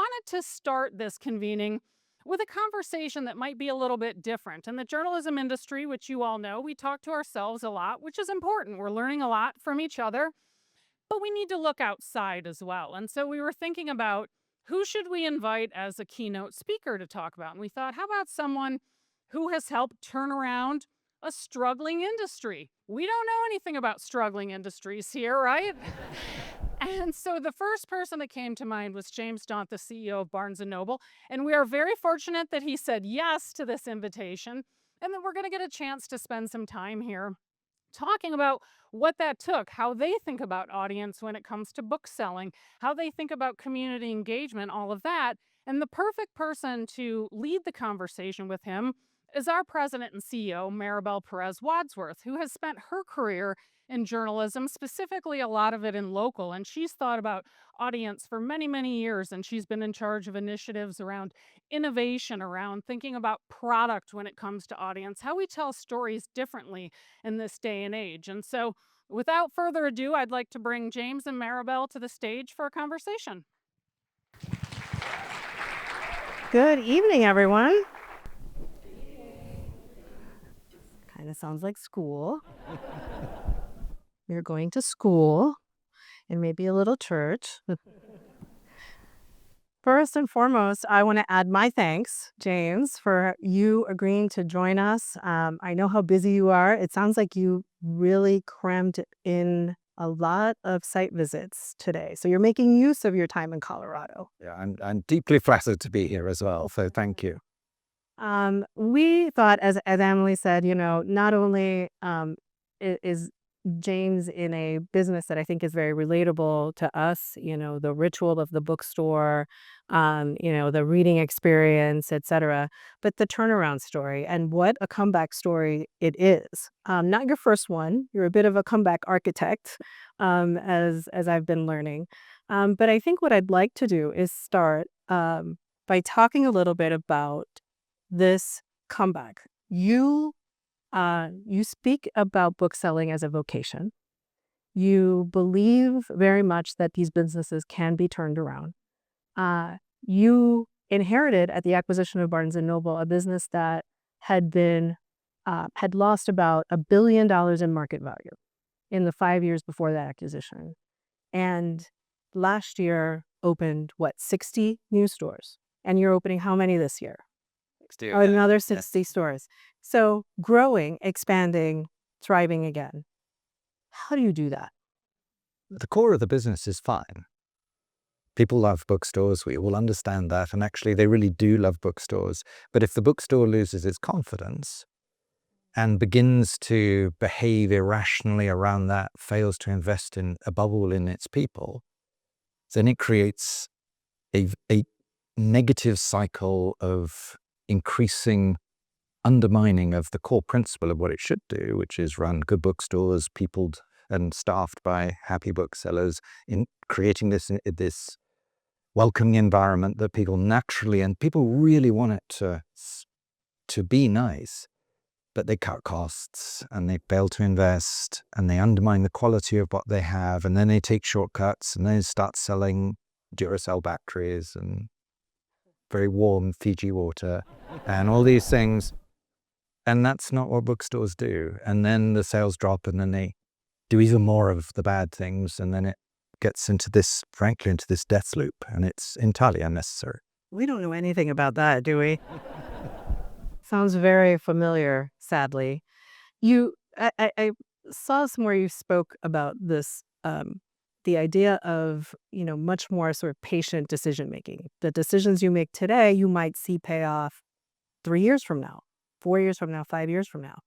wanted to start this convening with a conversation that might be a little bit different. In the journalism industry, which you all know, we talk to ourselves a lot, which is important. We're learning a lot from each other, but we need to look outside as well. And so we were thinking about who should we invite as a keynote speaker to talk about? And we thought, how about someone who has helped turn around a struggling industry? We don't know anything about struggling industries here, right? And so the first person that came to mind was James Daunt, the CEO of Barnes& Noble. And we are very fortunate that he said yes to this invitation and that we're going to get a chance to spend some time here talking about what that took, how they think about audience when it comes to book selling, how they think about community engagement, all of that. And the perfect person to lead the conversation with him is our president and CEO, Maribel Pérez Wadsworth, who has spent her career in journalism, specifically a lot of it in local. And she's thought about audience for many, many years. And she's been in charge of initiatives around innovation, around thinking about product when it comes to audience, how we tell stories differently in this day and age. And so, without further ado, I'd like to bring James and Maribel to the stage for a conversation. Good evening, everyone. Kind of sounds like school. You're going to school and maybe a little church. First and foremost, I want to add my thanks, James, for you agreeing to join us. I know how busy you are. It sounds like you really crammed in a lot of site visits today. So you're making use of your time in Colorado. Yeah, I'm deeply flattered to be here as well. So thank you. We thought, as Emily said, not only is James in a business that I think is very relatable to us, the ritual of the bookstore, the reading experience, etc., but the turnaround story and what a comeback story it is. Not your first one. You're a bit of a comeback architect, as I've been learning. But I think what I'd like to do is start by talking a little bit about this comeback. You speak about bookselling as a vocation. You believe very much that these businesses can be turned around. You inherited at the acquisition of Barnes & Noble a business that had lost about $1 billion in market value in the 5 years before that acquisition. And last year opened, 60 new stores. And you're opening how many this year? Another 60 stores. So growing, expanding, thriving again. How do you do that? The core of the business is fine. People love bookstores. We all understand that. And actually, they really do love bookstores. But if the bookstore loses its confidence and begins to behave irrationally around that, fails to invest in above all in its people, then it creates a negative cycle of increasing undermining of the core principle of what it should do, which is run good bookstores, peopled and staffed by happy booksellers, in creating this welcoming environment that people naturally, and people really want it to be nice, but they cut costs and they fail to invest and they undermine the quality of what they have, and then they take shortcuts and they start selling Duracell batteries and very warm Fiji water and all these things. And that's not what bookstores do. And then the sales drop and then they do even more of the bad things. And then it gets into this death loop, and it's entirely unnecessary. We don't know anything about that, do we? Sounds very familiar, sadly. I saw somewhere you spoke about this, the idea of, much more sort of patient decision making. The decisions you make today, you might see pay off 3 years from now, 4 years from now, 5 years from now.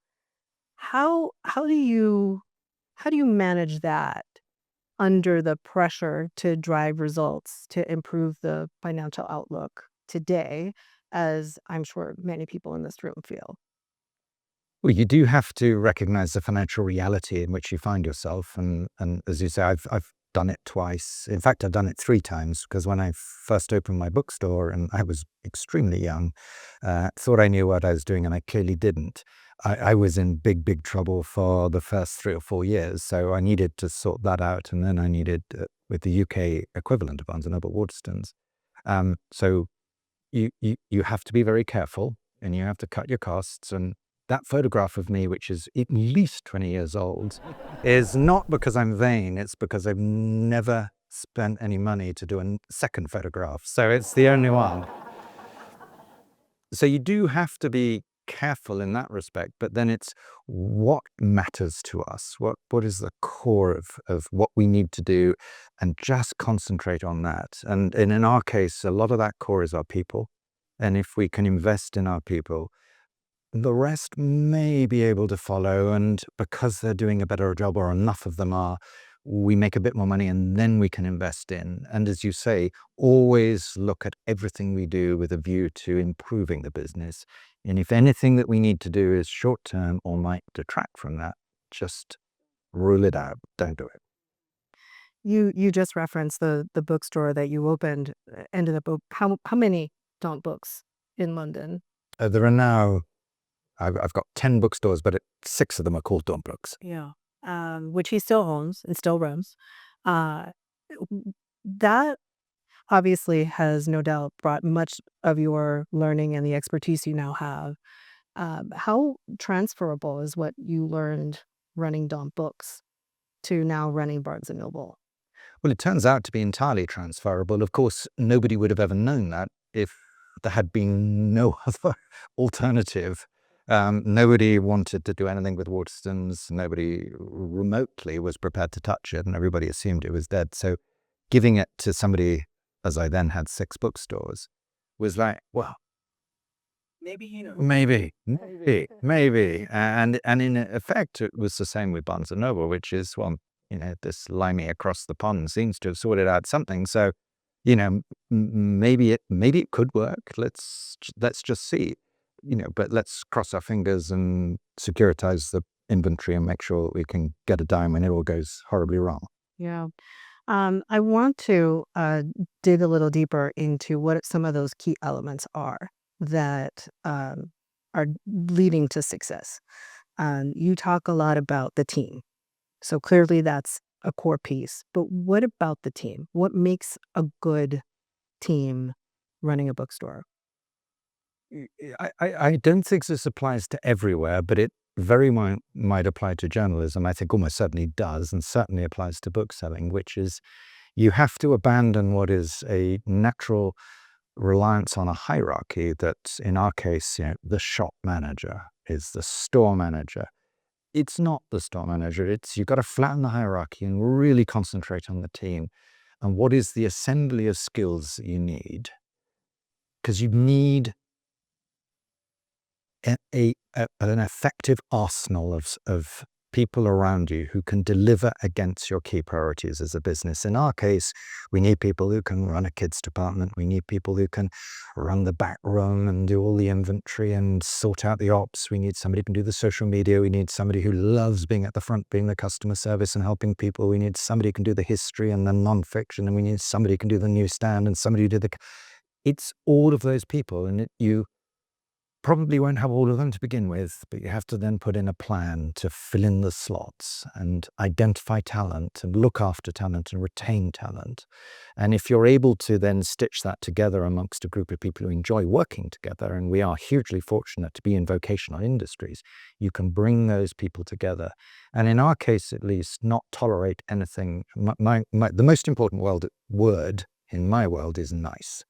How do you manage that under the pressure to drive results, to improve the financial outlook today, as I'm sure many people in this room feel? Well, you do have to recognize the financial reality in which you find yourself. And as you say, I've done it twice. In fact, I've done it 3 times, because when I first opened my bookstore, and I was extremely young, thought I knew what I was doing, and I clearly didn't. I was in big trouble for the first 3 or 4 years, so I needed to sort that out, and then I needed, with the UK equivalent of Barnes & Noble Waterstones, So you have to be very careful, and you have to cut your costs. And that photograph of me, which is at least 20 years old, is not because I'm vain. It's because I've never spent any money to do a second photograph. So it's the only one. So you do have to be careful in that respect, but then it's what matters to us, what is the core of what we need to do, and just concentrate on that. And in our case, a lot of that core is our people. And if we can invest in our people, the rest may be able to follow, and because they're doing a better job, or enough of them are, we make a bit more money, and then we can invest in. And as you say, always look at everything we do with a view to improving the business. And if anything that we need to do is short term or might detract from that, just rule it out. Don't do it. You just referenced the bookstore that you opened. Ended up how many Daunt books in London? There are now, I've got 10 bookstores, but 6 of them are called Daunt books. Yeah. Which he still owns and still runs. Uh, that obviously has no doubt brought much of your learning and the expertise you now have. How transferable is what you learned running Daunt books to now running Barnes and Noble? Well, it turns out to be entirely transferable. Of course, nobody would have ever known that if there had been no other alternative. Nobody wanted to do anything with Waterstones. Nobody remotely was prepared to touch it, and everybody assumed it was dead. So giving it to somebody, as I then had 6 bookstores, was like, well, maybe. And in effect, it was the same with Barnes and Noble, which is, well, this limey across the pond seems to have sorted out something. So, maybe it could work. Let's just see. But let's cross our fingers and securitize the inventory and make sure that we can get a dime when it all goes horribly wrong. Yeah. I want to dig a little deeper into what some of those key elements are that are leading to success. You talk a lot about the team. So clearly that's a core piece. But what about the team? What makes a good team running a bookstore? I don't think this applies to everywhere, but it very might apply to journalism. I think almost certainly does, and certainly applies to bookselling, which is you have to abandon what is a natural reliance on a hierarchy that, in our case, the shop manager is the store manager. It's not the store manager. You've got to flatten the hierarchy and really concentrate on the team and what is the assembly of skills that you need. Because you need an effective arsenal of people around you who can deliver against your key priorities as a business. In our case, we need people who can run a kids department. We need people who can run the back room and do all the inventory and sort out the ops. We need somebody who can do the social media. We need somebody who loves being at the front, being the customer service and helping people. We need somebody who can do the history and the nonfiction. And we need somebody who can do the newsstand and somebody who do it's all of those people. And you probably won't have all of them to begin with, but you have to then put in a plan to fill in the slots and identify talent and look after talent and retain talent. And if you're able to then stitch that together amongst a group of people who enjoy working together, and we are hugely fortunate to be in vocational industries, you can bring those people together. And in our case, at least, not tolerate anything. The most important word in my world is nice.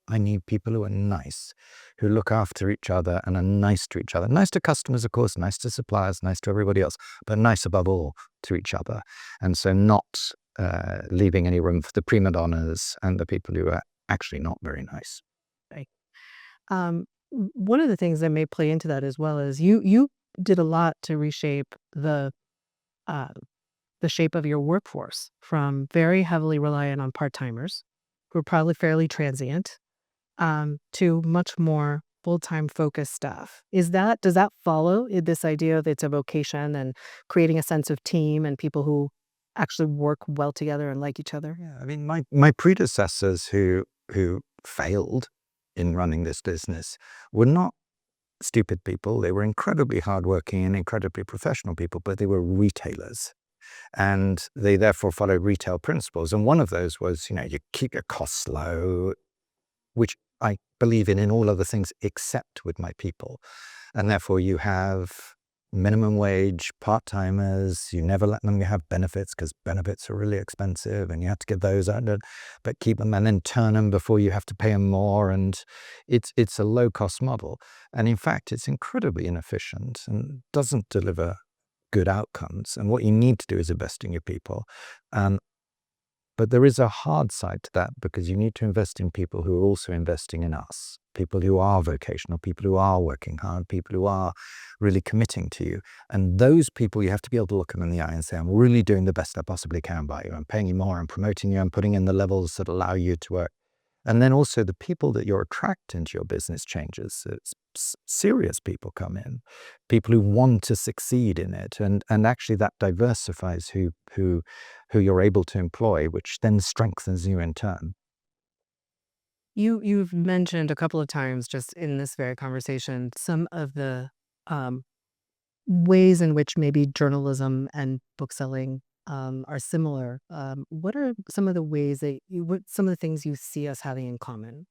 I need people who are nice, who look after each other and are nice to each other. Nice to customers, of course, nice to suppliers, nice to everybody else, but nice above all to each other. And so not leaving any room for the prima donnas and the people who are actually not very nice. Right. One of the things that may play into that as well is you did a lot to reshape the shape of your workforce from very heavily reliant on part-timers who are probably fairly transient to much more full-time focused staff. Does that follow this idea that it's a vocation and creating a sense of team and people who actually work well together and like each other? Yeah, I mean, my predecessors who failed in running this business were not stupid people. They were incredibly hardworking and incredibly professional people, but they were retailers. And they therefore followed retail principles. And one of those was, you keep your costs low. which I believe in all other things except with my people. And therefore you have minimum wage, part-timers, you never let them have benefits because benefits are really expensive and you have to get those out, but keep them and then turn them before you have to pay them more. And it's a low-cost model. And in fact, it's incredibly inefficient and doesn't deliver good outcomes. And what you need to do is invest in your people. But there is a hard side to that because you need to invest in people who are also investing in us, people who are vocational, people who are working hard, people who are really committing to you. And those people, you have to be able to look them in the eye and say, I'm really doing the best I possibly can by you. I'm paying you more, I'm promoting you, I'm putting in the levels that allow you to work. And then also the people that you're attracting to your business changes. It's serious people come in, people who want to succeed in it. And actually that diversifies who you're able to employ, which then strengthens you in turn. You've mentioned a couple of times just in this very conversation some of the um, ways in which maybe journalism and bookselling are similar. What are some of the ways that some of the things you see us having in common?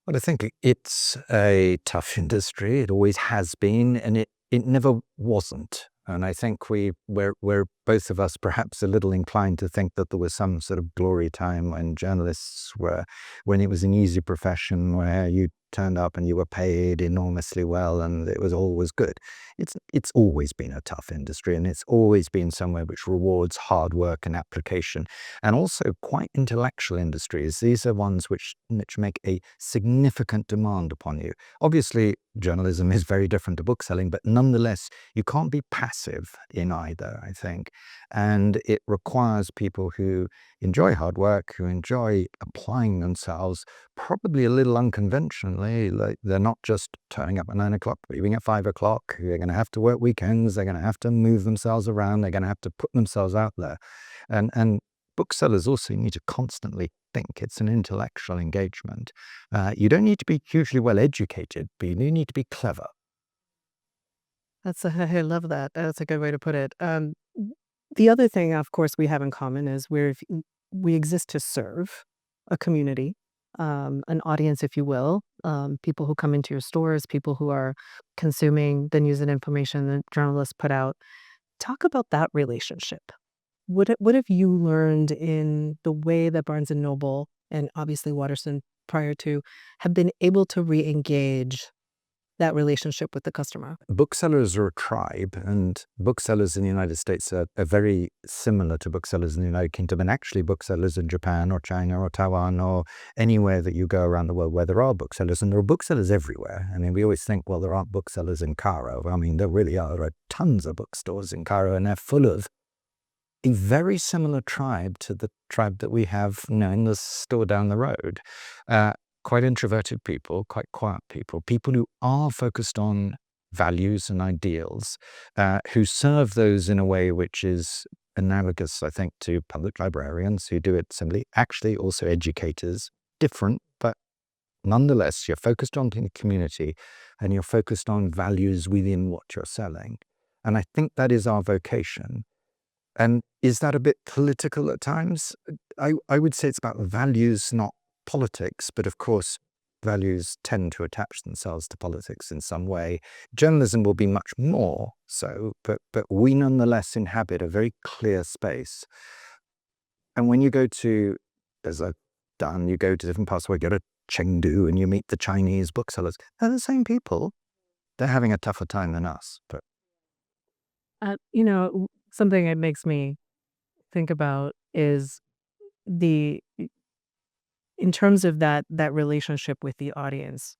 Well, I think it's a tough industry. It always has been, and it never wasn't. And I think we're both of us perhaps a little inclined to think that there was some sort of glory time when journalists were, when it was an easy profession where you turned up and you were paid enormously well and it was always good. It's always been a tough industry, and it's always been somewhere which rewards hard work and application, and also quite intellectual industries. These are ones which make a significant demand upon you. Obviously, journalism is very different to bookselling, but nonetheless, you can't be passive in either, I think. And it requires people who enjoy hard work, who enjoy applying themselves, probably a little unconventionally. Like they're not just turning up at 9 o'clock, leaving at 5 o'clock. They're going to have to work weekends. They're going to have to move themselves around. They're going to have to put themselves out there. And booksellers also need to constantly think. It's an intellectual engagement. You don't need to be hugely well educated, but you do need to be clever. I love that. That's a good way to put it. The other thing, of course, we have in common is we exist to serve a community, an audience, if you will, people who come into your stores, people who are consuming the news and information that journalists put out. Talk about that relationship. What have you learned in the way that Barnes and Noble and obviously Waterston prior to have been able to re-engage that relationship with the customer? Booksellers are a tribe, and booksellers in the United States are very similar to booksellers in the United Kingdom, and actually booksellers in Japan or China or Taiwan or anywhere that you go around the world where there are booksellers, and there are booksellers everywhere. I mean, we always think, well, there aren't booksellers in Cairo. I mean, there really are. There are tons of bookstores in Cairo, and they're full of a very similar tribe to the tribe that we have, in the store down the road. Quite introverted people, quite quiet people, people who are focused on values and ideals, who serve those in a way which is analogous, I think, to public librarians who do it similarly. Actually, also educators, different, but nonetheless, you're focused on the community and you're focused on values within what you're selling. And I think that is our vocation. And is that a bit political at times? I would say it's about values, not politics, but of course, values tend to attach themselves to politics in some way. Journalism will be much more so, but we nonetheless inhabit a very clear space. And when you go to, as I've done, you go to different parts where you go to Chengdu and you meet the Chinese booksellers, they're the same people. They're having a tougher time than us, but Something it makes me think about is the in terms of that relationship with the audience,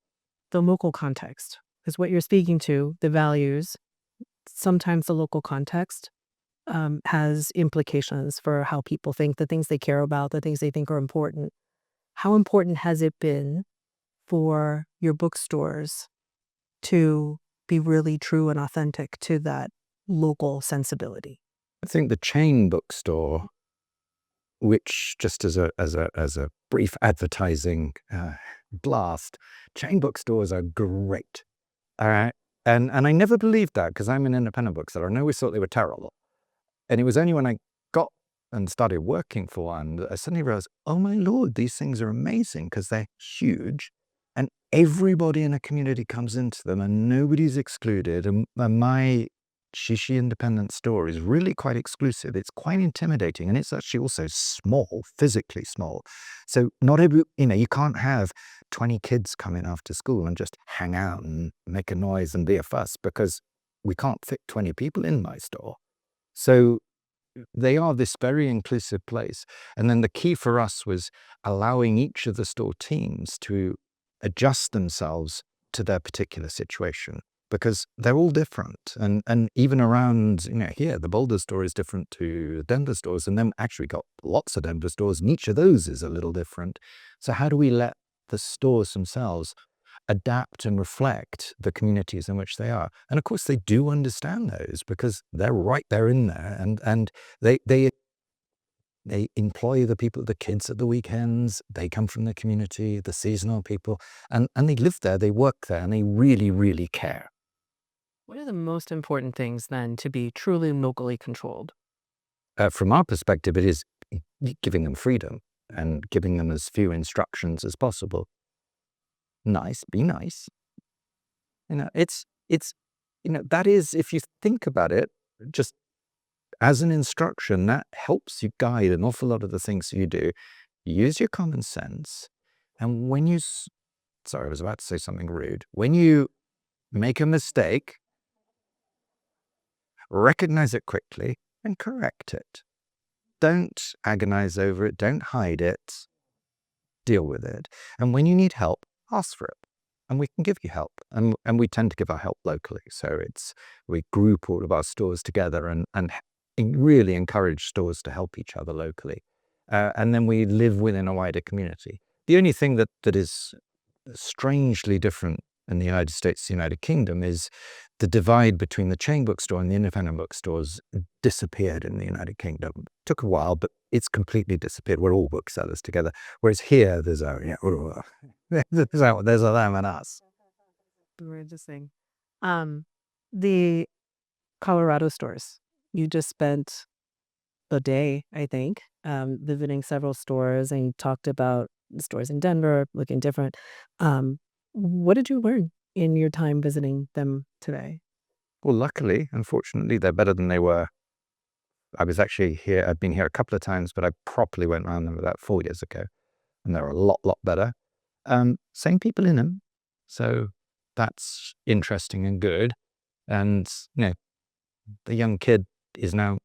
the local context is what you're speaking to, the values. Sometimes the local context has implications for how people think, the things they care about, the things they think are important. How important has it been for your bookstores to be really true and authentic to that local sensibility? I think the chain bookstore, which just as a brief advertising blast, chain bookstores are great. All right. And I never believed that because I'm an independent bookseller. I always thought they were terrible. And it was only when I got and started working for one, I suddenly realized, oh my Lord, these things are amazing because they're huge and everybody in a community comes into them and nobody's excluded. And my Shishi independent store is really quite exclusive. It's quite intimidating and it's actually also small, physically small. So not every, you can't have 20 kids come in after school and just hang out and make a noise and be a fuss because we can't fit 20 people in my store. So they are this very inclusive place. And then the key for us was allowing each of the store teams to adjust themselves to their particular situation because they're all different. And even around, here, the Boulder store is different to the Denver stores. And then actually got lots of Denver stores and each of those is a little different. So how do we let the stores themselves adapt and reflect the communities in which they are? And of course, they do understand those because they're right there in there, and they employ the people, the kids at the weekends. They come from the community, the seasonal people, and they live there, they work there, and they really, really care. What are the most important things then to be truly locally controlled? From our perspective, it is giving them freedom and giving them as few instructions as possible. Nice, be nice. It's that is, if you think about it, just as an instruction, that helps you guide an awful lot of the things you do. Use your common sense. And when you, sorry, I was about to say something rude. When you make a mistake, recognize it quickly and correct it. Don't agonize over it. Don't hide it. Deal with it. And when you need help, ask for it. And we can give you help. And we tend to give our help locally. So we group all of our stores together and really encourage stores to help each other locally. And then we live within a wider community. The only thing that is strangely different in the United States, the United Kingdom, is the divide between the chain bookstore and the independent bookstores disappeared in the United Kingdom. It took a while, but it's completely disappeared. We're all booksellers together. Whereas here, there's there's a them and us. Very interesting. The Colorado stores. You just spent a day, I think, visiting several stores, and you talked about the stores in Denver looking different. What did you learn in your time visiting them today? Well, luckily, unfortunately, they're better than they were. I was actually here. I've been here a couple of times, but I properly went around them about 4 years ago, and they're a lot better. Same people in them, so that's interesting and good. And the young kid is now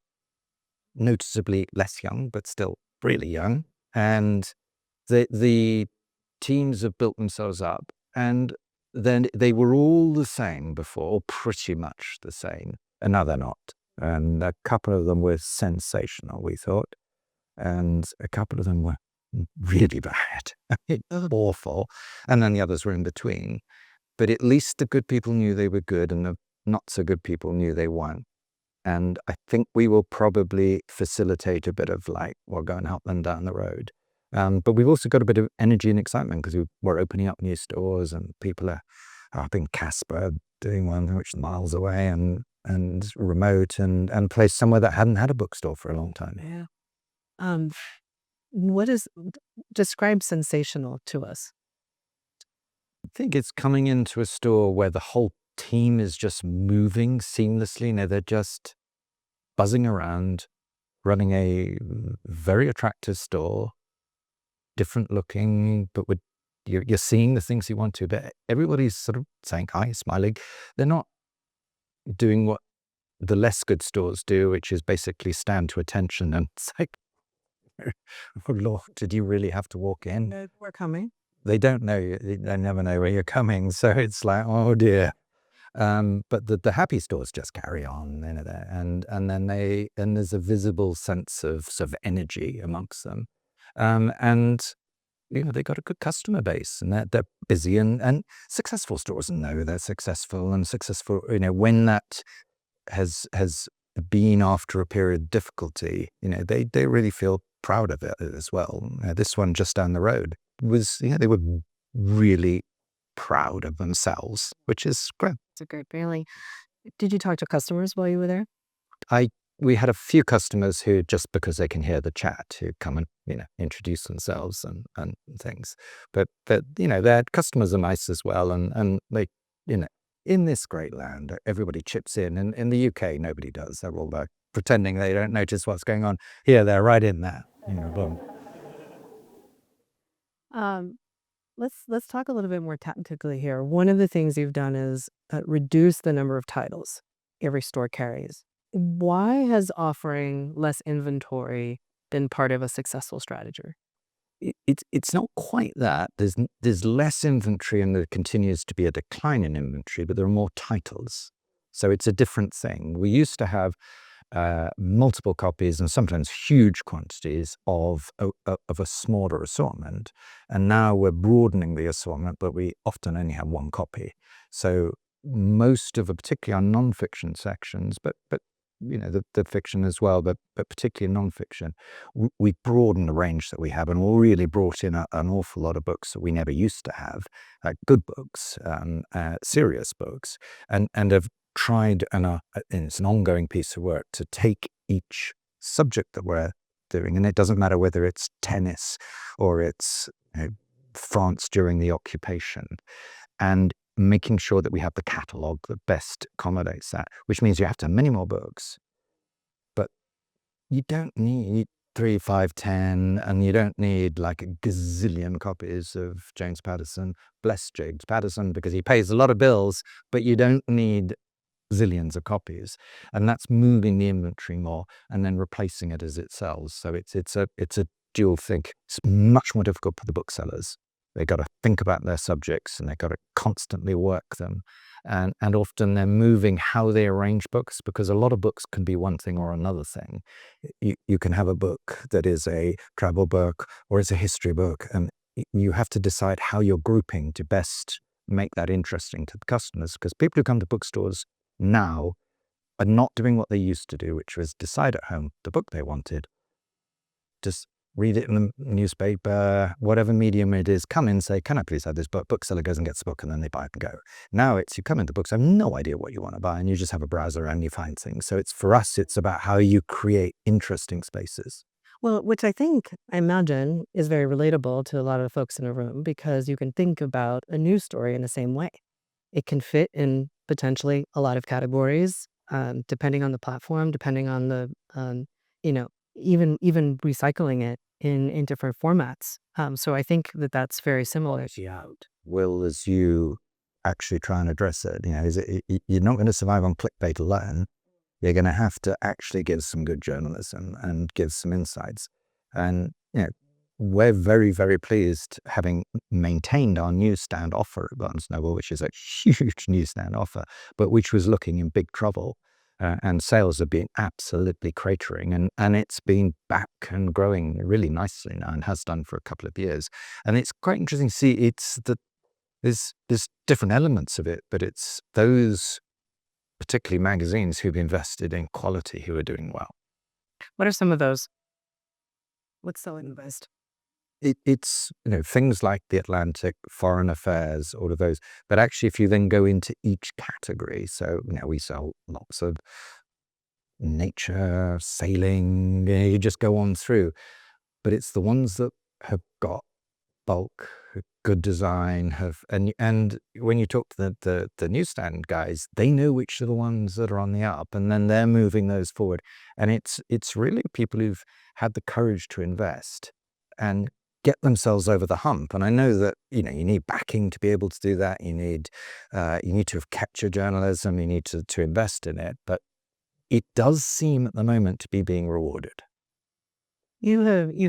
noticeably less young, but still really young. And the teams have built themselves up, and then they were all the same before, or pretty much the same, and now they're not. And a couple of them were sensational, we thought, and a couple of them were really bad, awful, and then the others were in between. But at least the good people knew they were good, and the not so good people knew they weren't. And I think we will probably facilitate a bit of we'll go and help them down the road. But we've also got a bit of energy and excitement because we're opening up new stores, and people are up in Casper doing one which is miles away and remote and placed somewhere that hadn't had a bookstore for a long time. Yeah. Describe sensational to us? I think it's coming into a store where the whole team is just moving seamlessly. They're just buzzing around, running a very attractive store, different looking, but you're seeing the things you want to. But everybody's sort of saying hi, smiling. They're not doing what the less good stores do, which is basically stand to attention. And it's like, oh Lord, did you really have to walk in? We're coming. They don't know you. They never know where you're coming. So it's like, oh dear. But the happy stores just carry on, and then there's a visible sense of sort of energy amongst them, and they got a good customer base, and they're busy, and successful stores know they're successful, and successful when that has been after a period of difficulty, they really feel proud of it as well. This one just down the road was, they were really proud of themselves, which is great. It's a great feeling. Did you talk to customers while you were there? I we had a few customers who, just because they can hear the chat, who come and introduce themselves and things. But their customers are nice as well, and they in this great land, everybody chips in. And in the UK, nobody does. They're all like pretending they don't notice what's going on. Here, they're right in there. Boom. Let's talk a little bit more tactically here. One of the things you've done is reduce the number of titles every store carries. Why has offering less inventory been part of a successful strategy? It's not quite that. There's less inventory and there continues to be a decline in inventory, but there are more titles. So it's a different thing. We used to have multiple copies and sometimes huge quantities of a smaller assortment, and now we're broadening the assortment, but we often only have one copy. So most of, particularly our non-fiction sections, but the fiction as well, but particularly non-fiction, we broadened the range that we have, and we really brought in an awful lot of books that we never used to have, good books, serious books, and have tried, and it's an ongoing piece of work, to take each subject that we're doing, and it doesn't matter whether it's tennis or it's France during the occupation, and making sure that we have the catalogue that best accommodates that, which means you have to have many more books, but you don't need 3, 5, 10, and you don't need like a gazillion copies of James Patterson. Bless James Patterson, because he pays a lot of bills, but you don't need zillions of copies, and that's moving the inventory more and then replacing it as it sells. So it's a dual thing. It's much more difficult for the booksellers. They've got to think about their subjects and they've got to constantly work them, and often they're moving how they arrange books, because a lot of books can be one thing or another thing. You can have a book that is a travel book or it's a history book, and you have to decide how you're grouping to best make that interesting to the customers, because people who come to bookstores now are not doing what they used to do, which was decide at home the book they wanted, just read it in the newspaper, whatever medium it is, come in, say, can I please have this book? Bookseller goes and gets the book, and then they buy it and go. Now it's, you come into books, have no idea what you want to buy, and you just have a browser and you find things. So for us, it's about how you create interesting spaces. Well, which I imagine is very relatable to a lot of the folks in the room, because you can think about a news story in the same way. It can fit in potentially a lot of categories, depending on the platform, depending on the, even recycling it in different formats. So I think that's very similar. Will, as you actually try and address it, you're not going to survive on clickbait alone. You're going to have to actually give some good journalism and give some insights. And we're very, very pleased, having maintained our newsstand offer at Barnes & Noble, which is a huge newsstand offer, but which was looking in big trouble. And sales have been absolutely cratering, and it's been back and growing really nicely now, and has done for a couple of years. And it's quite interesting to see there's different elements of it, but it's those particularly magazines who've invested in quality who are doing well. What are some of those? What's selling the best? It's things like The Atlantic, Foreign Affairs, all of those. But actually, if you then go into each category, so we sell lots of nature, sailing, you just go on through. But it's the ones that have got bulk, good design, and when you talk to the newsstand guys, they know which are the ones that are on the up, and then they're moving those forward. And it's really people who've had the courage to invest and get themselves over the hump. And I know that you need backing to be able to do that. You need to have kept your journalism. You need to invest in it. But it does seem at the moment to be being rewarded. You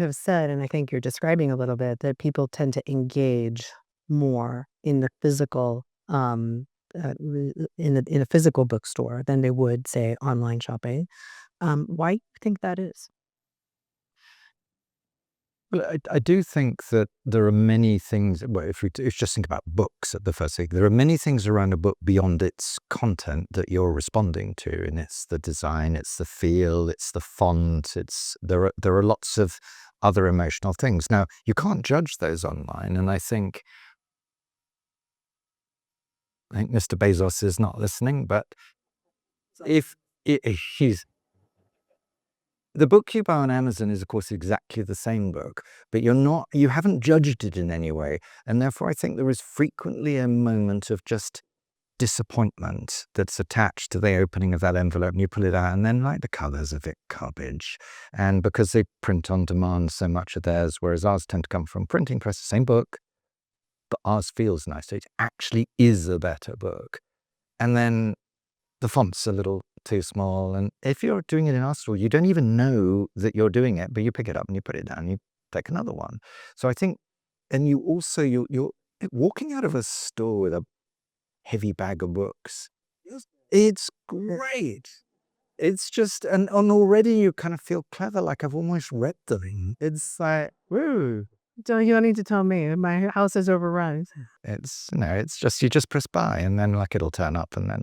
have said, and I think you're describing a little bit, that people tend to engage more in the physical in a physical bookstore than they would, say, online shopping. Why do you think that is? Well, I do think that there are many things. Well, if you just think about books at the first thing, there are many things around a book beyond its content that you're responding to, and it's the design, it's the feel, it's the font, there are lots of other emotional things. Now, you can't judge those online, and I think Mr. Bezos is not listening, but if he's the book you buy on Amazon is, of course, exactly the same book, but you haven't judged it in any way. And therefore, I think there is frequently a moment of just disappointment that's attached to the opening of that envelope, and you pull it out, and then like the colors of it garbage. And because they print on demand so much of theirs, whereas ours tend to come from printing press, the same book, but ours feels nice. It actually is a better book. And then the font's a little too small. And if you're doing it in our store, you don't even know that you're doing it, but you pick it up and you put it down, and you take another one. So I think, and you also, you're walking out of a store with a heavy bag of books. It's great. It's just, and already you kind of feel clever, like I've almost read them. It's like, woo. Don't you need to tell me. My house is overrun. It's just, you just press buy, and then like it'll turn up, and then,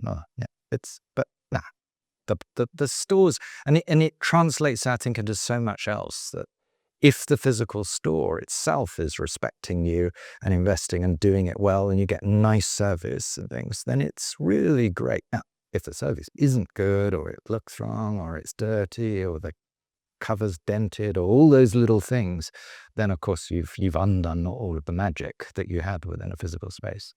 but nah. The stores, and it translates, I think, into so much else, that if the physical store itself is respecting you and investing and doing it well, and you get nice service and things, then it's really great. Now, if the service isn't good, or it looks wrong, or it's dirty, or the cover's dented, or all those little things, then of course you've undone all of the magic that you had within a physical space.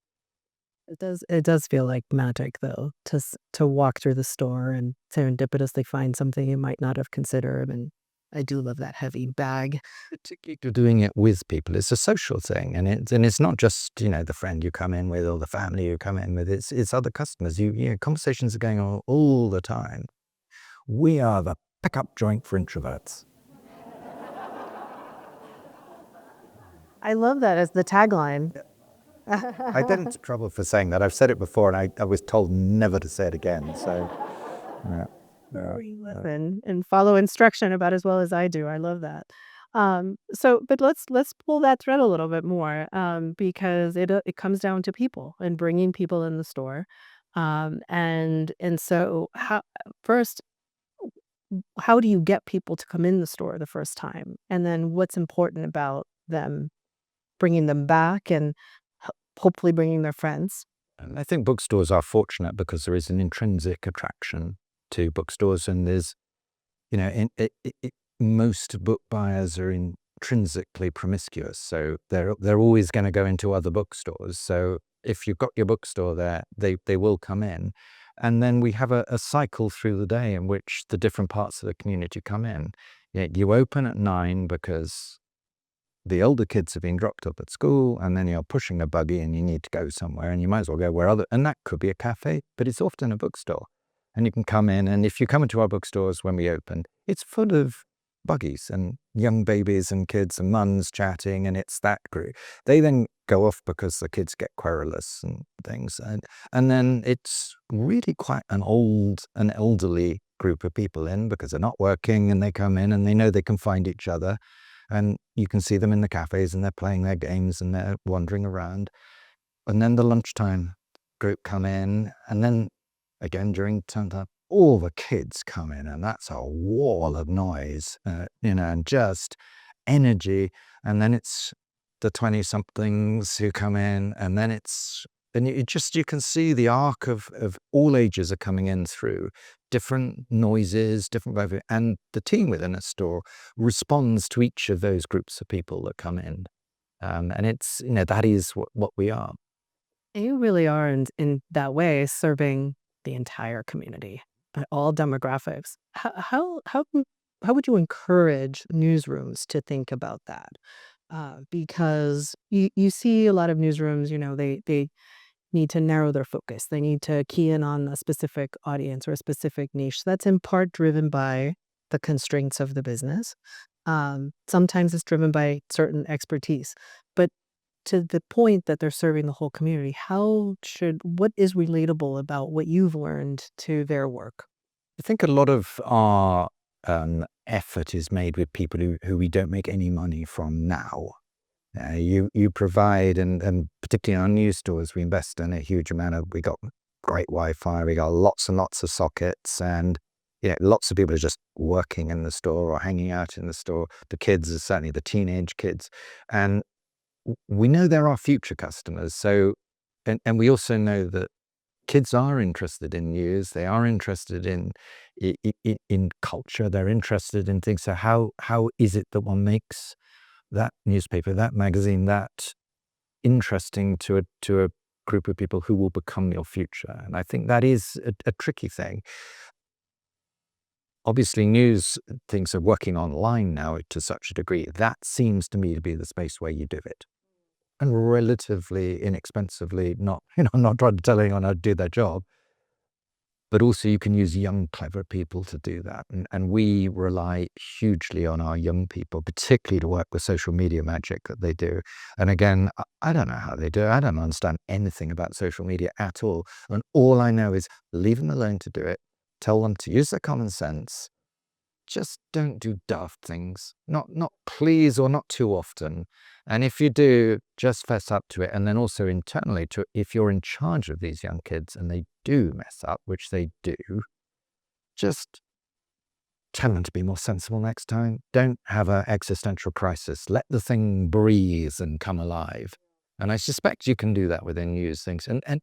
It does feel like magic, though, to walk through the store and serendipitously find something you might not have considered. And I do love that heavy bag. Particularly if you're doing it with people, it's a social thing, and it's not just the friend you come in with or the family you come in with. It's other customers. Conversations are going on all the time. We are the pickup joint for introverts. I love that as the tagline. I get into trouble for saying that. I've said it before, and I was told never to say it again. So, listen and follow instruction about as well as I do. I love that. But let's pull that thread a little bit more, because it comes down to people and bringing people in the store, and so how do you get people to come in the store the first time, and then what's important about them bringing them back and hopefully bringing their friends. And I think bookstores are fortunate because there is an intrinsic attraction to bookstores, and there's, most book buyers are intrinsically promiscuous, so they're always going to go into other bookstores. So if you've got your bookstore there, they will come in, and then we have a cycle through the day in which the different parts of the community come in. You open at 9 because the older kids have been dropped off at school, and then you're pushing a buggy and you need to go somewhere, and you might as well go and that could be a cafe, but it's often a bookstore. And you can come in, and if you come into our bookstores when we opened, it's full of buggies and young babies and kids and mums chatting, and it's that group. They then go off because the kids get querulous and things, and then it's really quite an elderly group of people in because they're not working, and they come in and they know they can find each other. And you can see them in the cafes, and they're playing their games, and they're wandering around. And then the lunchtime group come in, and then again during turn time, all the kids come in, and that's a wall of noise, and just energy. And then it's the 20-somethings who come in, and then you can see the arc of all ages are coming in through different noises, different behavior, and the team within a store responds to each of those groups of people that come in, and it's that is what we are. You really are in that way serving the entire community, all demographics. How would you encourage newsrooms to think about that? Because you see a lot of newsrooms, they need to narrow their focus. They need to key in on a specific audience or a specific niche. That's in part driven by the constraints of the business. Sometimes it's driven by certain expertise. But to the point that they're serving the whole community, what is relatable about what you've learned to their work? I think a lot of our effort is made with people who we don't make any money from now. You provide, and particularly in our news stores, we invest in a huge amount we got great Wi-Fi, we got lots and lots of sockets, and lots of people are just working in the store or hanging out in the store. The kids are certainly the teenage kids, and we know they're our future customers. So, and we also know that kids are interested in news. They are interested in culture. They're interested in things. So how is it that one makes that newspaper, that magazine, that interesting to a group of people who will become your future? And I think that is a tricky thing. Obviously, news things are working online now to such a degree. That seems to me to be the space where you do it. And relatively inexpensively, not, I'm not trying to tell anyone how to do their job, but also you can use young, clever people to do that. And we rely hugely on our young people, particularly to work with social media magic that they do. And again, I don't know how they do it. I don't understand anything about social media at all. And all I know is leave them alone to do it. Tell them to use their common sense. Just don't do daft things. Not please, or not too often. And if you do, just fess up to it. And then also internally, if you're in charge of these young kids and they do mess up, which they do, just tell them to be more sensible next time. Don't have an existential crisis. Let the thing breathe and come alive. And I suspect you can do that within news things. And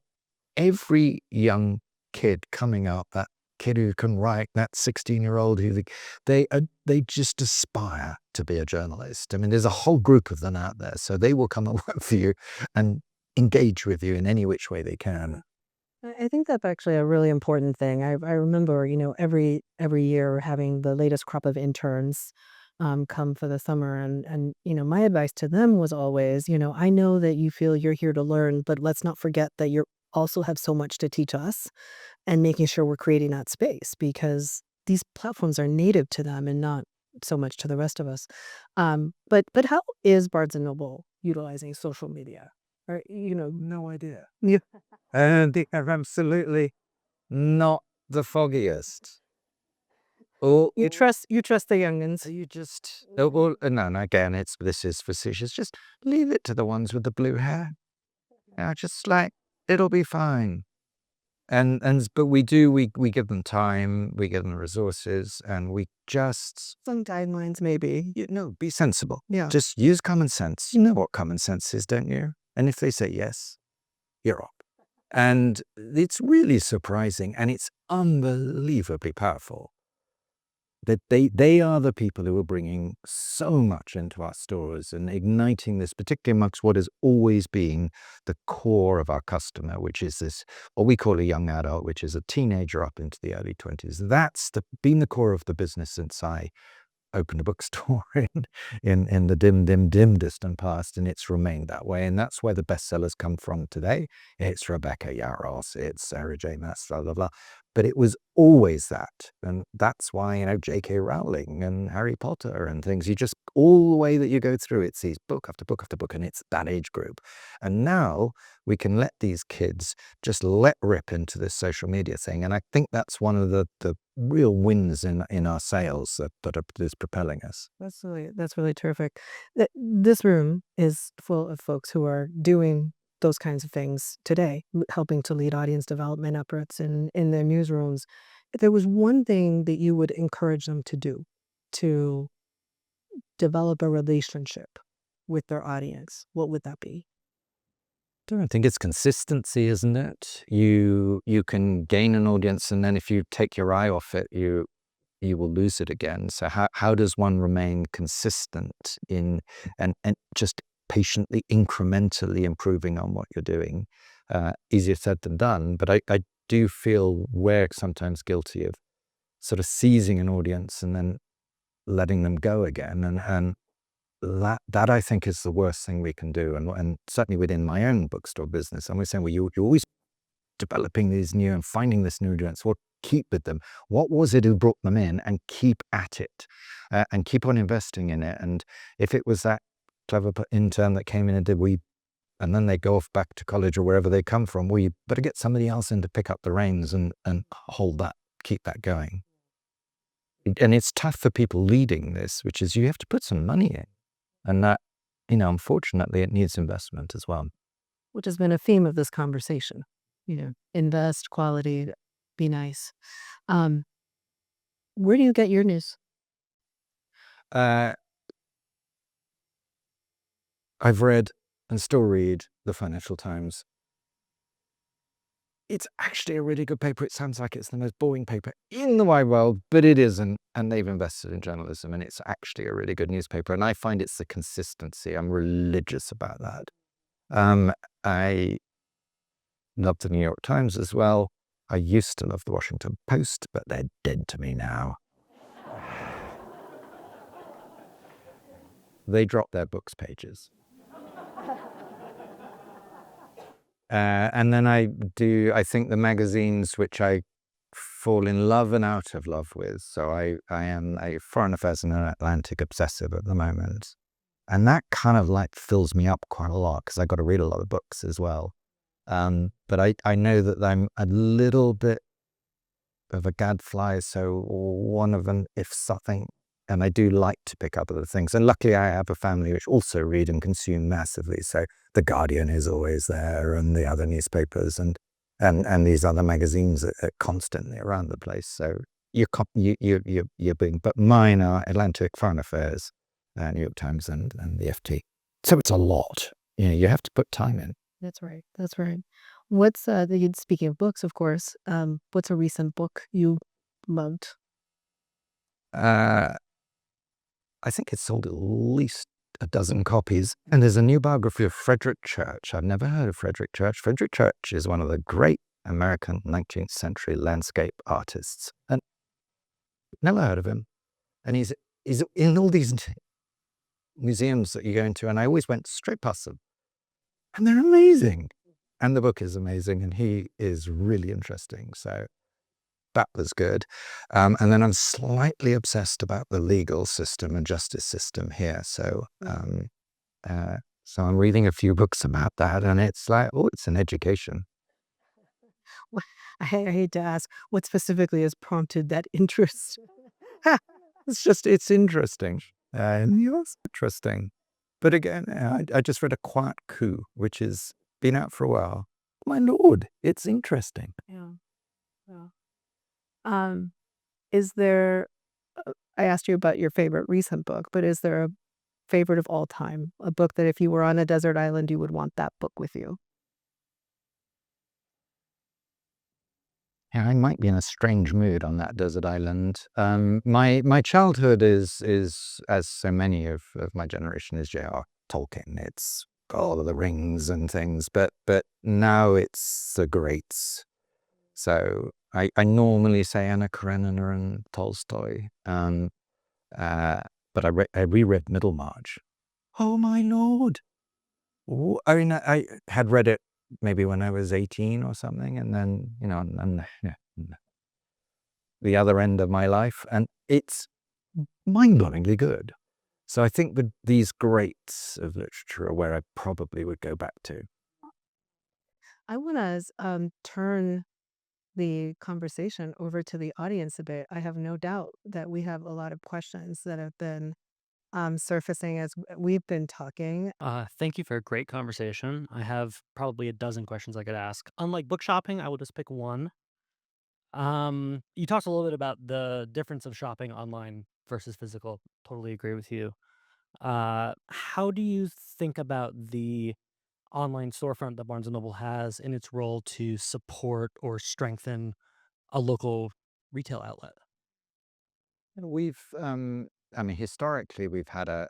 every young kid coming up, that kid who can write, that 16-year-old who they just aspire to be a journalist. I mean, there's a whole group of them out there, so they will come and work for you and engage with you in any which way they can. I think that's actually a really important thing. I remember, every year having the latest crop of interns come for the summer, and my advice to them was always, I know that you feel you're here to learn, but let's not forget that you also have so much to teach us, and making sure we're creating that space, because these platforms are native to them and not so much to the rest of us. But how is Barnes and Noble utilizing social media? Or No idea. you And they are absolutely not the foggiest. Oh, you trust the youngins. you just well, no, and again, this is facetious. Just leave it to the ones with the blue hair. Just like it'll be fine. But we give them time, we give them resources, and we just Some guidelines, maybe. be sensible. Yeah. Just use common sense. You know what common sense is, don't you? And if they say yes, you're off. And it's really surprising, and it's unbelievably powerful that they are the people who are bringing so much into our stores and igniting this, particularly amongst what has always been the core of our customer, which is this, what we call a young adult, which is a teenager up into the early 20s. That's been the core of the business since I opened a bookstore in the dim distant past, and it's remained that way. And that's where the bestsellers come from today. It's Rebecca Yarros, it's Sarah J. Maas, blah, blah, blah. But it was always that. And that's why, J.K. Rowling and Harry Potter and things, you just, all the way that you go through, it's these book after book after book, and it's that age group. And now we can let these kids just let rip into this social media thing. And I think that's one of the real wins in our sales that is propelling us. That's really terrific. This room is full of folks who are doing those kinds of things today, helping to lead audience development efforts in their newsrooms. If there was one thing that you would encourage them to do to develop a relationship with their audience, what would that be? I think it's consistency, isn't it? You can gain an audience, and then if you take your eye off it, you will lose it again. So how does one remain consistent in and just patiently, incrementally improving on what you're doing? Easier said than done, but I do feel we're sometimes guilty of sort of seizing an audience and then letting them go again, and that I think is the worst thing we can do. And certainly within my own bookstore business, I'm always saying, well, you're always developing these new and finding this new audience. Well, keep with them. What was it who brought them in, and keep at it, and keep on investing in it. And if it was that clever intern that came in and and then they go off back to college or wherever they come from, well, you better get somebody else in to pick up the reins and hold that, keep that going. And it's tough for people leading this, which is you have to put some money in. And that, unfortunately, it needs investment as well. Which has been a theme of this conversation. Invest, quality, be nice. Where do you get your news? I've read and still read the Financial Times it's actually a really good paper. It sounds like it's the most boring paper in the wide world, but it isn't. And they've invested in journalism, and it's actually a really good newspaper. And I find it's the consistency. I'm religious about that. I love the New York Times as well. I used to love the Washington Post, but they're dead to me now. They drop their books pages. And then I think the magazines which I fall in love and out of love with. So I am a foreign affairs and an Atlantic obsessive at the moment. And that kind of like fills me up quite a lot because I got to read a lot of books as well. But I know that I'm a little bit of a gadfly, so one of them, if something, and I do like to pick up other things. And luckily I have a family which also read and consume massively. So The Guardian is always there, and the other newspapers and these other magazines are constantly around the place. So you're being, but mine are Atlantic, Foreign Affairs, New York Times and the FT. So it's a lot. You have to put time in. That's right. That's right. What's speaking of books, of course, what's a recent book you loved? I think it's sold at least a dozen copies. And there's a new biography of Frederick Church. I've never heard of Frederick Church. Frederick Church is one of the great American 19th century landscape artists. And never heard of him. And he's in all these museums that you go into, and I always went straight past them. And they're amazing. And the book is amazing, and he is really interesting. So that was good. And then I'm slightly obsessed about the legal system and justice system here. So I'm reading a few books about that, and it's like, oh, it's an education. I hate to ask, what specifically has prompted that interest? It's interesting. And it's interesting. But again, I just read A Quiet Coup, which has been out for a while. My Lord, it's interesting. Yeah. Yeah. Is there, I asked you about your favorite recent book, but is there a favorite of all time? A book that if you were on a desert island, you would want that book with you? Yeah, I might be in a strange mood on that desert island. My childhood is as so many of my generation is J.R. Tolkien. It's got all of the rings and things, but now it's the greats. So I normally say Anna Karenina and Tolstoy, but I reread Middlemarch. Oh my Lord! I mean, I had read it maybe when I was 18 or something, and then the other end of my life, and it's mind-blowingly good. So I think that these greats of literature are where I probably would go back to. I want to turn the conversation over to the audience a bit. I have no doubt that we have a lot of questions that have been surfacing as we've been talking. Thank you for a great conversation. I have probably a dozen questions I could ask. Unlike book shopping, I will just pick one. You talked a little bit about the difference of shopping online versus physical. Totally agree with you. How do you think about the online storefront that Barnes& and Noble has in its role to support or strengthen a local retail outlet? We've, I mean, historically, we've had a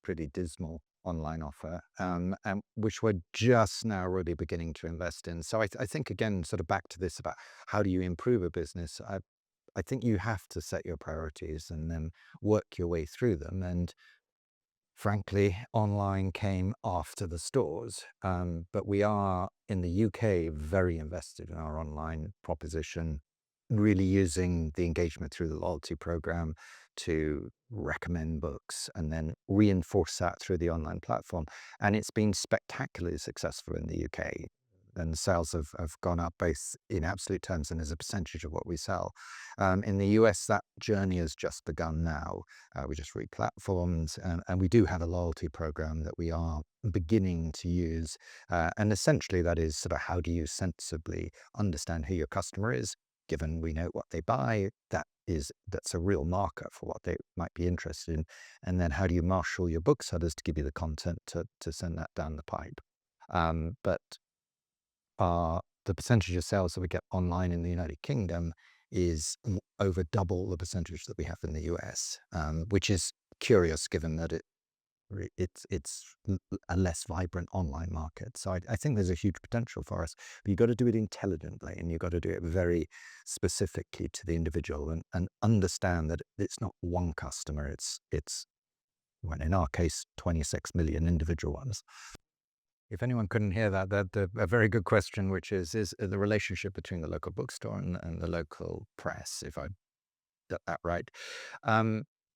pretty dismal online offer, and which we're just now really beginning to invest in. So I think, again, sort of back to this about how do you improve a business? I think you have to set your priorities and then work your way through them. And frankly, online came after the stores, but we are in the UK very invested in our online proposition, really using the engagement through the loyalty program to recommend books and then reinforce that through the online platform. And it's been spectacularly successful in the UK. And sales have gone up both in absolute terms and as a percentage of what we sell. In the US, that journey has just begun now. We just re-platformed, and we do have a loyalty program that we are beginning to use. And essentially, that is sort of how do you sensibly understand who your customer is, given we know what they buy. That's a real marker for what they might be interested in. And then how do you marshal your booksellers to give you the content to send that down the pipe? But our the percentage of sales that we get online in the United Kingdom is over double the percentage that we have in the US, which is curious given that it's a less vibrant online market. So I think there's a huge potential for us, but you've got to do it intelligently, and you've got to do it very specifically to the individual, and understand that it's not one customer. It's well, in our case, 26 million individual ones. If anyone couldn't hear that, a very good question, which is the relationship between the local bookstore and the local press, if I got that right.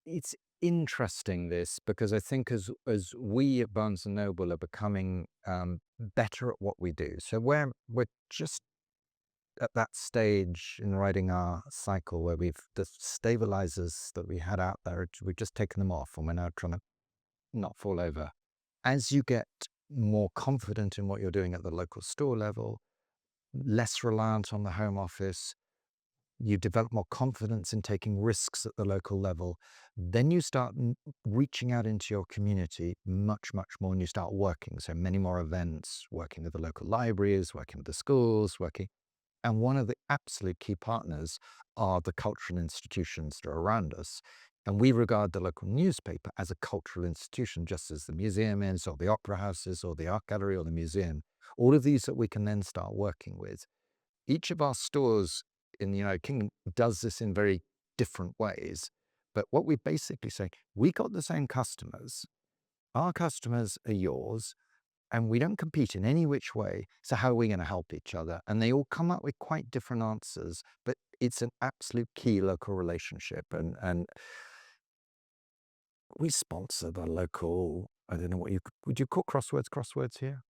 It's interesting, this, because I think as we at Barnes and Noble are becoming better at what we do. So we're just at that stage in riding our cycle where the stabilizers that we had out there, we've just taken them off, and we're now trying to not fall over. As you get more confident in what you're doing at the local store level, less reliant on the home office, you develop more confidence in taking risks at the local level, then you start reaching out into your community much, much more, and you start working. So many more events, working with the local libraries, working with the schools, and one of the absolute key partners are the cultural institutions that are around us. And we regard the local newspaper as a cultural institution, just as the museum is, or the opera house is, or the art gallery, or the museum. All of these that we can then start working with. Each of our stores in the United Kingdom does this in very different ways. But what we basically say, we got the same customers. Our customers are yours, and we don't compete in any which way. So how are we going to help each other? And they all come up with quite different answers, but it's an absolute key local relationship. And we sponsor the local, I don't know would you call crosswords here?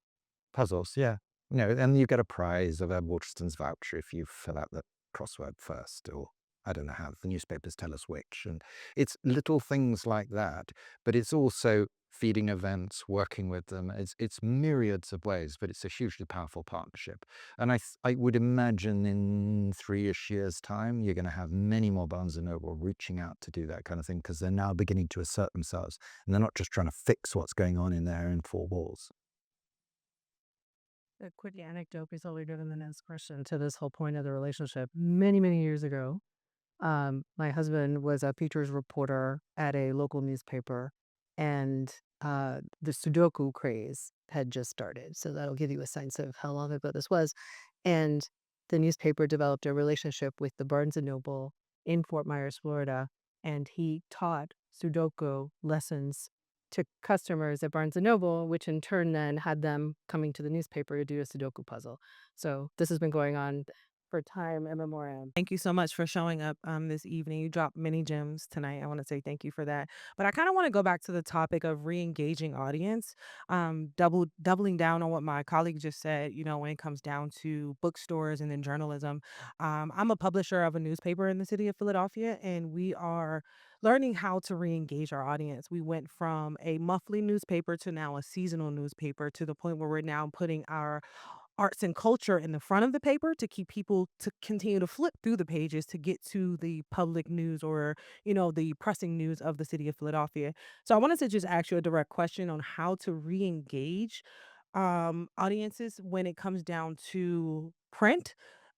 Puzzles, yeah. And you get a prize of a Waterston's voucher if you fill out the crossword first, or I don't know how the newspapers tell us which. And it's little things like that, but it's also feeding events, working with them. It's myriads of ways, but it's a hugely powerful partnership. And I would imagine in 3-ish years' time, you're going to have many more Barnes & Noble reaching out to do that kind of thing, because they're now beginning to assert themselves, and they're not just trying to fix what's going on in there in 4 walls. A quick anecdote before we go to the next question, to this whole point of the relationship. Many, many years ago, my husband was a features reporter at a local newspaper, and the Sudoku craze had just started. So that'll give you a sense of how long ago this was. And the newspaper developed a relationship with the Barnes and Noble in Fort Myers, Florida, and he taught Sudoku lessons to customers at Barnes and Noble, which in turn then had them coming to the newspaper to do a Sudoku puzzle. So this has been going on for time immemorial. Thank you so much for showing up this evening. You dropped many gems tonight. I want to say thank you for that. But I kind of want to go back to the topic of re-engaging audience, doubling down on what my colleague just said, when it comes down to bookstores and then journalism. I'm a publisher of a newspaper in the city of Philadelphia, and we are learning how to re-engage our audience. We went from a monthly newspaper to now a seasonal newspaper, to the point where we're now putting our arts and culture in the front of the paper to keep people to continue to flip through the pages to get to the public news, or the pressing news of the city of Philadelphia. So I wanted to just ask you a direct question on how to re-engage audiences when it comes down to print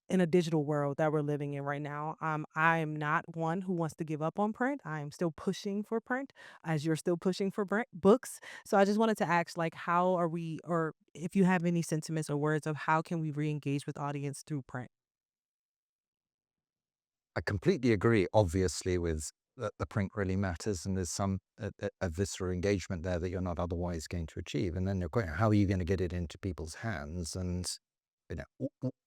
in a digital world that we're living in right now. I am not one who wants to give up on print. I am still pushing for print, as you're still pushing for books. So I just wanted to ask, like, how are we, or if you have any sentiments or words of how can we re-engage with audience through print? I completely agree, obviously, with that the print really matters, and there's some a visceral engagement there that you're not otherwise going to achieve. And then you're going, how are you going to get it into people's hands? And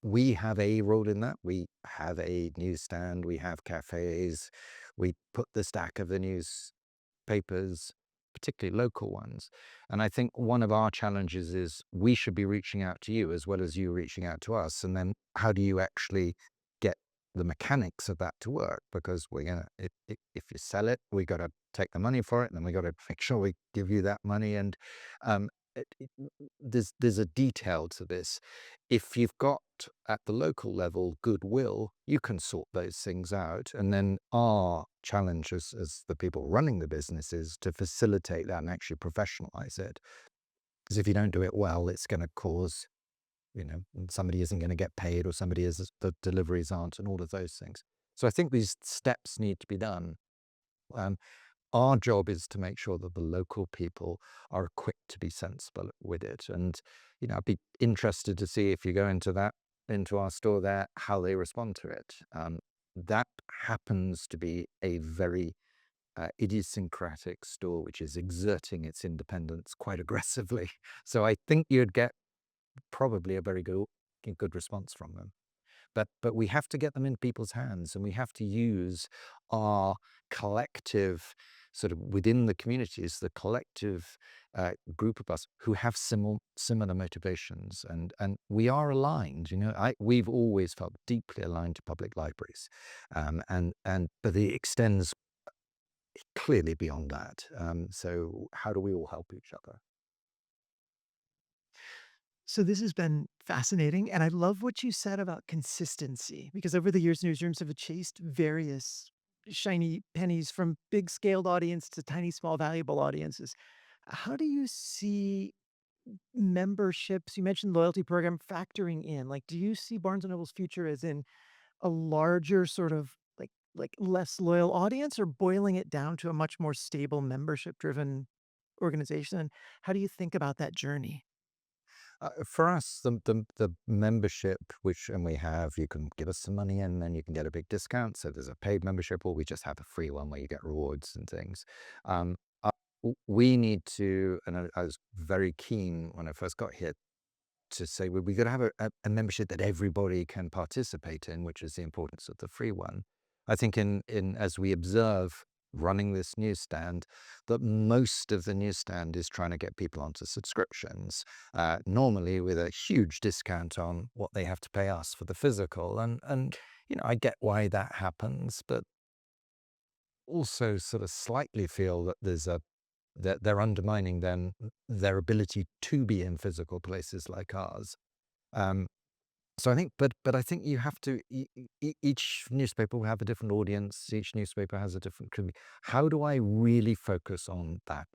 we have a role in that. We have a newsstand, we have cafes, we put the stack of the newspapers, particularly local ones. And I think one of our challenges is we should be reaching out to you as well as you reaching out to us. And then how do you actually get the mechanics of that to work? Because we're gonna, if you sell it, we got to take the money for it, and then we got to make sure we give you that money. And um, there's a detail to this. If you've got at the local level goodwill, you can sort those things out. And then our challenge as the people running the business is to facilitate that and actually professionalize it. Because if you don't do it well, it's going to cause and somebody isn't going to get paid, or somebody is, the deliveries aren't, and all of those things. So I think these steps need to be done. Um, our job is to make sure that the local people are equipped to be sensible with it. And, I'd be interested to see, if you go into our store there, how they respond to it. That happens to be a very idiosyncratic store, which is exerting its independence quite aggressively. So I think you'd get probably a very good response from them. But we have to get them in people's hands, and we have to use our collective, sort of within the communities, the collective group of us who have similar motivations, and we are aligned. We've always felt deeply aligned to public libraries, but it extends clearly beyond that. So how do we all help each other? So this has been fascinating, and I love what you said about consistency, because over the years, newsrooms have chased various shiny pennies, from big scaled audience to tiny, small, valuable audiences. How do you see memberships? You mentioned loyalty program factoring in. Like, do you see Barnes and Noble's future as in a larger sort of like less loyal audience, or boiling it down to a much more stable membership driven organization? And how do you think about that journey? For us, the membership, and we have, you can give us some money and then you can get a big discount. So there's a paid membership, or we just have a free one where you get rewards and things. Um, we need to, and I was very keen when I first got here to say, well, we got to have a membership that everybody can participate in, which is the importance of the free one. I think in as we observe running this newsstand, that most of the newsstand is trying to get people onto subscriptions, normally with a huge discount on what they have to pay us for the physical. And I get why that happens, but also sort of slightly feel that that they're undermining then their ability to be in physical places like ours. Um, so I think, but I think you have to. Each newspaper will have a different audience. Each newspaper has a different. How do I really focus on that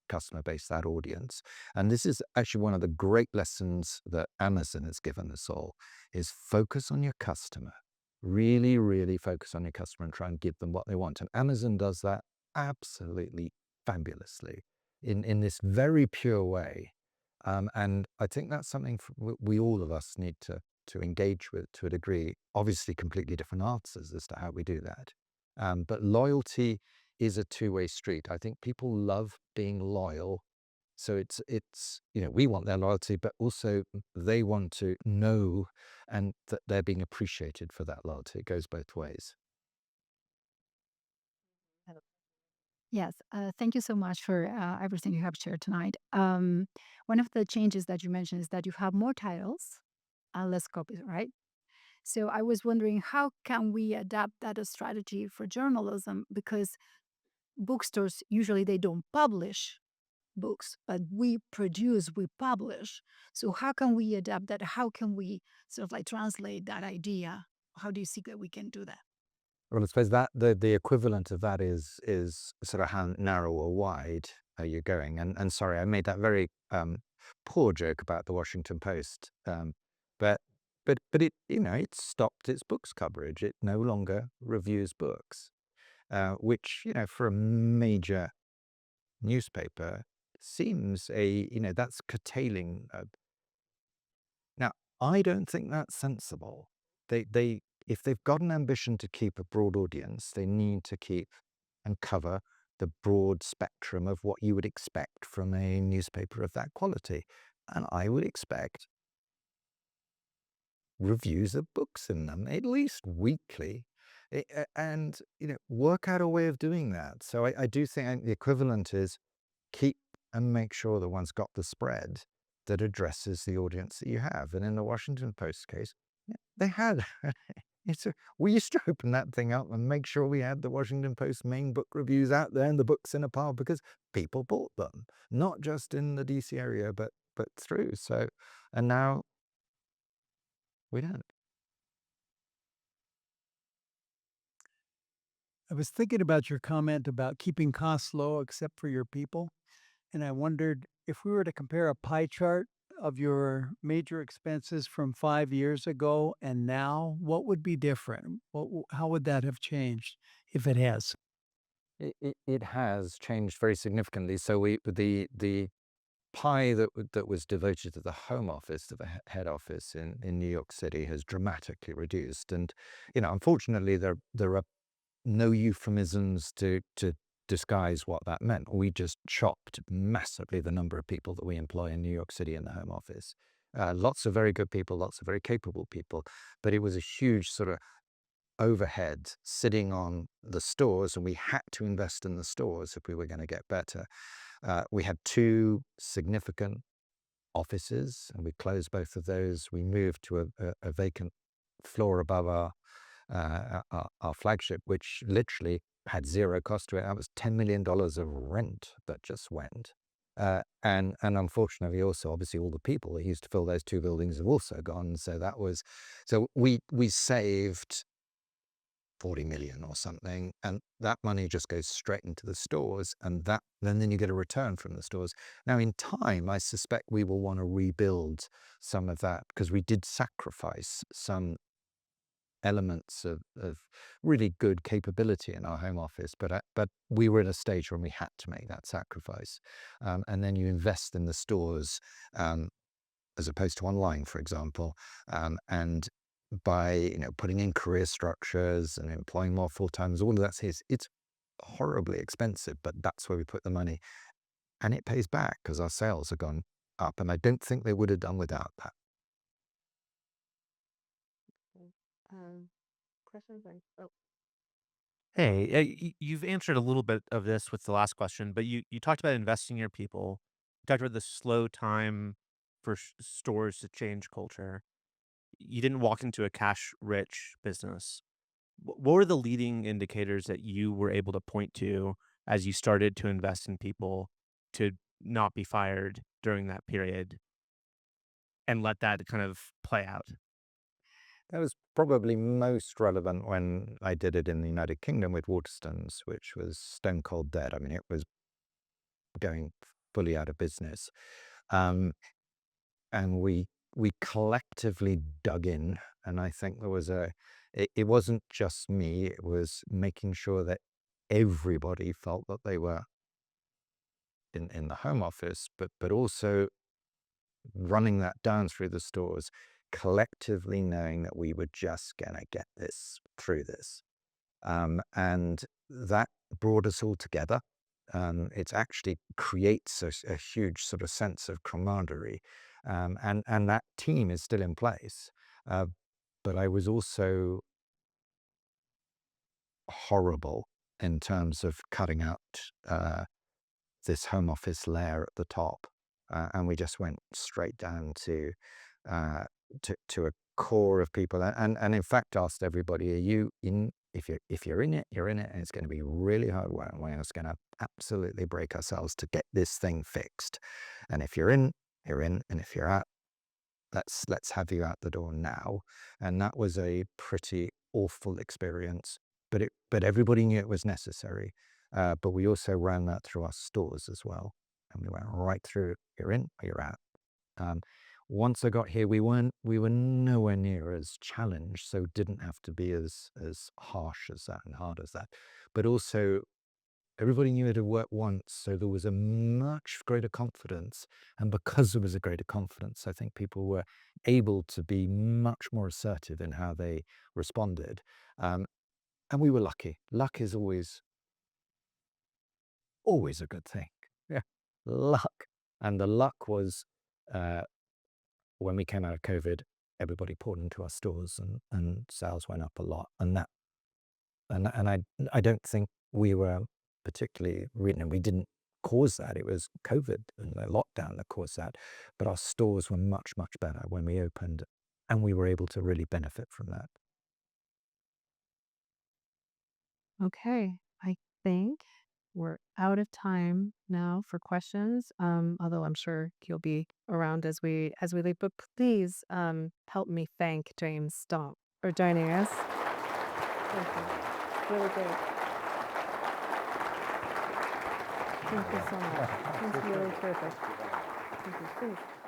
customer base, that audience? And this is actually one of the great lessons that Amazon has given us all: is focus on your customer. Really, really focus on your customer and try and give them what they want. And Amazon does that absolutely fabulously in this very pure way. And I think that's something we all of us need to engage with to a degree. Obviously, completely different answers as to how we do that. But loyalty is a two-way street. I think people love being loyal. So it's we want their loyalty, but also they want to know and that they're being appreciated for that loyalty. It goes both ways. Yes, thank you so much for everything you have shared tonight. One of the changes that you mentioned is that you have more titles and less copies, right? So I was wondering, how can we adapt that as strategy for journalism? Because bookstores usually they don't publish books, but we produce, we publish. So how can we adapt that? How can we sort of like translate that idea? How do you see that we can do that? Well, I suppose that the equivalent of that is sort of how narrow or wide are you going? And sorry, I made that very poor joke about the Washington Post, but but it stopped its books coverage. It no longer reviews books, which for a major newspaper seems that's curtailing. Now, I don't think that's sensible. They if they've got an ambition to keep a broad audience, they need to keep and cover the broad spectrum of what you would expect from a newspaper of that quality. And I would expect reviews of books in them, at least weekly, and work out a way of doing that. So I do think the equivalent is keep and make sure that one's got the spread that addresses the audience that you have. And in the Washington Post case, they had. We used to open that thing up and make sure we had the Washington Post main book reviews out there and the books in a pile, because people bought them, not just in the DC area, but through. So, and now we don't. I was thinking about your comment about keeping costs low except for your people. And I wondered if we were to compare a pie chart of your major expenses from 5 years ago and now? What would be different? How would that have changed if it has? It has changed very significantly. So the pie that was devoted to the home office, to the head office in New York City, has dramatically reduced. And unfortunately, there are no euphemisms to disguise what that meant. We just chopped massively the number of people that we employ in New York City in the home office. Lots of very good people, lots of very capable people, but it was a huge sort of overhead sitting on the stores, and we had to invest in the stores if we were going to get better. We had 2 significant offices, and we closed both of those. We moved to a vacant floor above our flagship, which literally had 0 cost to it. That was $10 million of rent that just went. And unfortunately, also obviously all the people that used to fill those 2 buildings have also gone. So we saved 40 million or something, and that money just goes straight into the stores, and then you get a return from the stores. Now, in time, I suspect we will want to rebuild some of that, because we did sacrifice some elements of really good capability in our home office, but we were at a stage when we had to make that sacrifice. And then you invest in the stores, as opposed to online, for example, and by putting in career structures and employing more full-timers, all of it's horribly expensive, but that's where we put the money, and it pays back because our sales have gone up, and I don't think they would have done without that. Questions? Oh, Hey, you've answered a little bit of this with the last question, but you talked about investing in your people. You talked about the slow time for stores to change culture. You didn't walk into a cash-rich business. What were the leading indicators that you were able to point to as you started to invest in people to not be fired during that period and let that kind of play out? That was probably most relevant when I did it in the United Kingdom with Waterstones, which was stone cold dead. I mean, it was going fully out of business. And we collectively dug in, and I think there was it wasn't just me, it was making sure that everybody felt that they were in the home office, but also running that down through the stores, collectively knowing that we were just gonna get through this. And that brought us all together. It actually creates a huge sort of sense of camaraderie. And that team is still in place. But I was also horrible in terms of cutting out this home office layer at the top. And we just went straight down to a core of people, and in fact asked everybody, are you in? If you're in it, you're in it, and it's going to be really hard work. We're just going to absolutely break ourselves to get this thing fixed. And if you're in, you're in, and if you're out, let's have you out the door now. And that was a pretty awful experience, but everybody knew it was necessary. But we also ran that through our stores as well, and we went right through. You're in, or you're out. Once I got here, we were nowhere near as challenged, so didn't have to be as harsh as that and hard as that. But also, everybody knew it had worked once, so there was a much greater confidence. And because there was a greater confidence, I think people were able to be much more assertive in how they responded. And we were lucky. Luck is always a good thing. Yeah, luck. And the luck was, when we came out of COVID, everybody poured into our stores, and sales went up a lot. And I don't think we were particularly, we didn't cause that. It was COVID and the lockdown that caused that. But our stores were much, much better when we opened, and we were able to really benefit from that. okay. I think we're out of time now for questions. Although I'm sure he'll be around as we leave. But please help me thank James Daunt for joining us. Thank you. Really great. Thank you so much. It's really terrific. Thank you. Please.